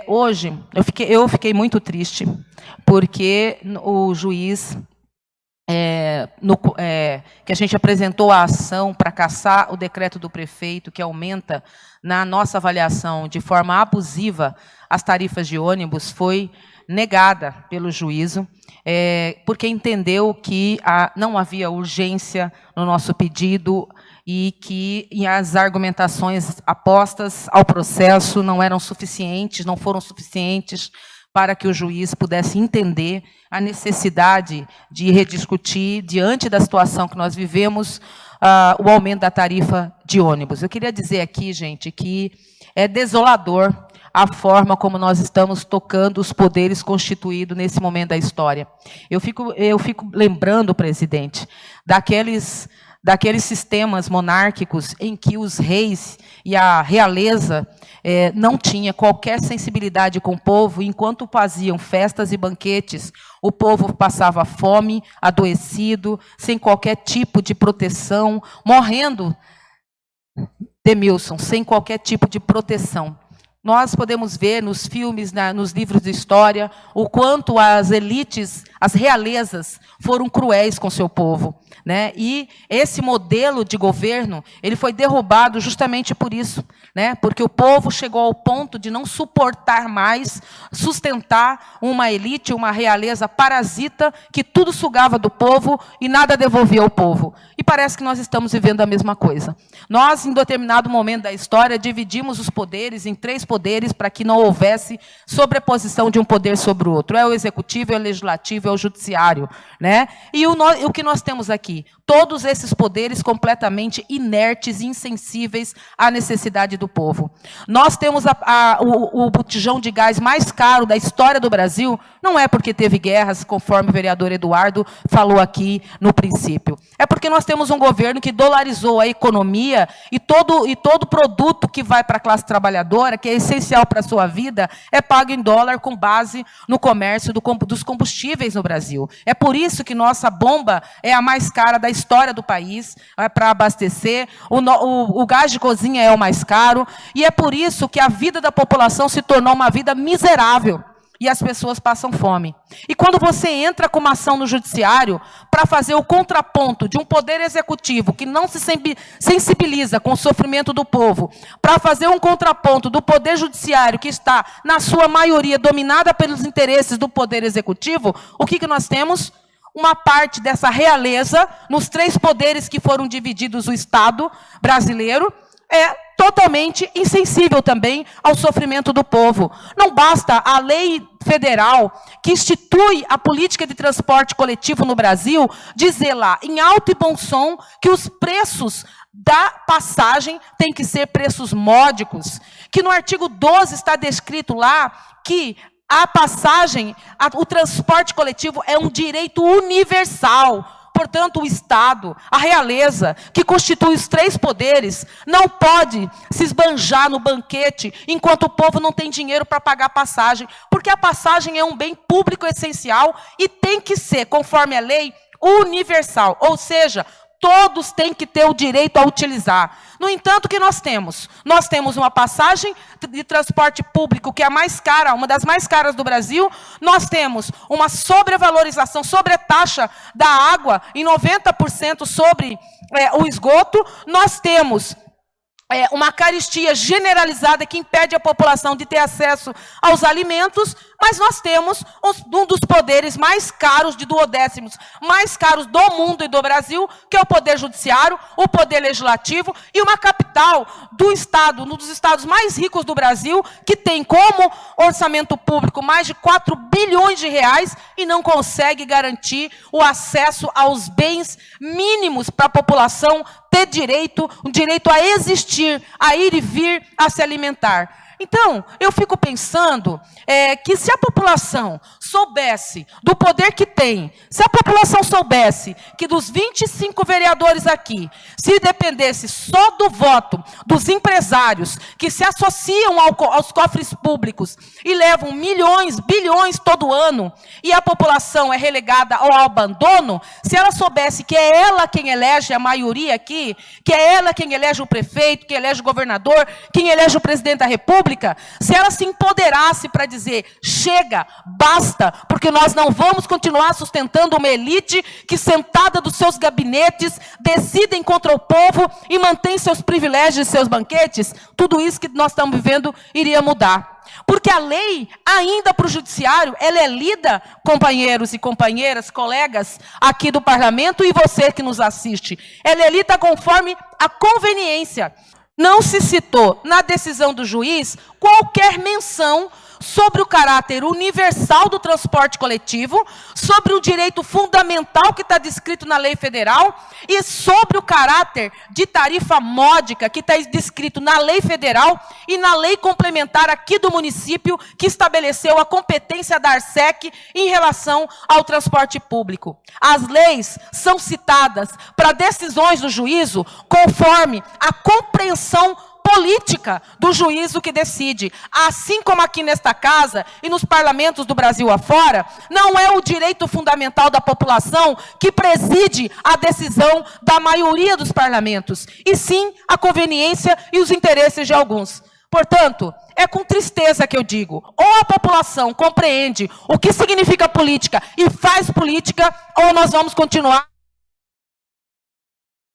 Hoje, eu fiquei muito triste, porque o juiz, que a gente apresentou a ação para cassar o decreto do prefeito, que aumenta, na nossa avaliação, de forma abusiva, as tarifas de ônibus, foi negada pelo juízo, porque entendeu que não havia urgência no nosso pedido e que as argumentações apostas ao processo não eram suficientes, não foram suficientes para que o juiz pudesse entender a necessidade de rediscutir, diante da situação que nós vivemos, o aumento da tarifa de ônibus. Eu queria dizer aqui, gente, que é desolador a forma como nós estamos tocando os poderes constituídos nesse momento da história. Eu fico lembrando, presidente, daqueles sistemas monárquicos em que os reis e a realeza não tinham qualquer sensibilidade com o povo, enquanto faziam festas e banquetes, o povo passava fome, adoecido, sem qualquer tipo de proteção, morrendo, Demilson, sem qualquer tipo de proteção. Nós podemos ver nos filmes, nos livros de história, o quanto as elites, as realezas, foram cruéis com seu povo, né? E esse modelo de governo, ele foi derrubado justamente por isso, né? Porque o povo chegou ao ponto de não suportar mais sustentar uma elite, uma realeza parasita, que tudo sugava do povo e nada devolvia ao povo. E parece que nós estamos vivendo a mesma coisa. Nós, em determinado momento da história, dividimos os poderes em 3 poderes para que não houvesse sobreposição de um poder sobre o outro. É o executivo, é o legislativo, é o judiciário, né? E o que nós temos aqui? Todos esses poderes completamente inertes e insensíveis à necessidade do povo. Nós temos o botijão de gás mais caro da história do Brasil, não é porque teve guerras, conforme o vereador Eduardo falou aqui no princípio. É porque nós temos um governo que dolarizou a economia e todo produto que vai para a classe trabalhadora, que é essencial para a sua vida, é pago em dólar com base no comércio dos combustíveis no Brasil. É por isso que nossa bomba é a mais cara da história do país, para abastecer, o gás de cozinha é o mais caro, e é por isso que a vida da população se tornou uma vida miserável. E as pessoas passam fome. E quando você entra com uma ação no judiciário para fazer o contraponto de um poder executivo que não se sensibiliza com o sofrimento do povo, para fazer um contraponto do poder judiciário que está, na sua maioria, dominada pelos interesses do poder executivo, o que nós temos? Uma parte dessa realeza, nos 3 poderes que foram divididos o Estado brasileiro, é totalmente insensível também ao sofrimento do povo. Não basta a lei federal que institui a política de transporte coletivo no Brasil dizer lá, em alto e bom som, que os preços da passagem têm que ser preços módicos, que no artigo 12 está descrito lá que a passagem, o transporte coletivo é um direito universal. Portanto, o Estado, a realeza, que constitui os 3 poderes, não pode se esbanjar no banquete enquanto o povo não tem dinheiro para pagar a passagem, porque a passagem é um bem público essencial e tem que ser, conforme a lei, universal, ou seja, todos têm que ter o direito a utilizar. No entanto, o que nós temos? Nós temos uma passagem de transporte público que é a mais cara, uma das mais caras do Brasil. Nós temos uma sobrevalorização, sobretaxa da água em 90% sobre o esgoto. Nós temos uma carestia generalizada que impede a população de ter acesso aos alimentos, mas nós temos um dos poderes mais caros, de duodécimos, mais caros do mundo e do Brasil, que é o poder judiciário, o poder legislativo, e uma capital do Estado, um dos estados mais ricos do Brasil, que tem como orçamento público mais de 4 bilhões de reais e não consegue garantir o acesso aos bens mínimos para a população ter direito, o direito a existir, a ir e vir, a se alimentar. Então, eu fico pensando que se a população soubesse do poder que tem, se a população soubesse que dos 25 vereadores aqui, se dependesse só do voto dos empresários que se associam aos cofres públicos e levam milhões, bilhões todo ano, e a população é relegada ao abandono, se ela soubesse que é ela quem elege a maioria aqui, que é ela quem elege o prefeito, quem elege o governador, quem elege o presidente da República, pública, se ela se empoderasse para dizer, chega, basta, porque nós não vamos continuar sustentando uma elite que, sentada dos seus gabinetes, decidem contra o povo e mantém seus privilégios e seus banquetes, tudo isso que nós estamos vivendo iria mudar. Porque a lei, ainda para o judiciário, ela é lida, companheiros e companheiras, colegas aqui do parlamento e você que nos assiste, ela é lida conforme a conveniência. Não se citou na decisão do juiz qualquer menção sobre o caráter universal do transporte coletivo, sobre o direito fundamental que está descrito na lei federal e sobre o caráter de tarifa módica que está descrito na lei federal e na lei complementar aqui do município que estabeleceu a competência da ARSEC em relação ao transporte público. As leis são citadas para decisões do juízo conforme a compreensão política do juízo que decide. Assim como aqui nesta casa e nos parlamentos do Brasil afora, não é o direito fundamental da população que preside a decisão da maioria dos parlamentos, e sim a conveniência e os interesses de alguns. Portanto, é com tristeza que eu digo, ou a população compreende o que significa política e faz política, ou nós vamos continuar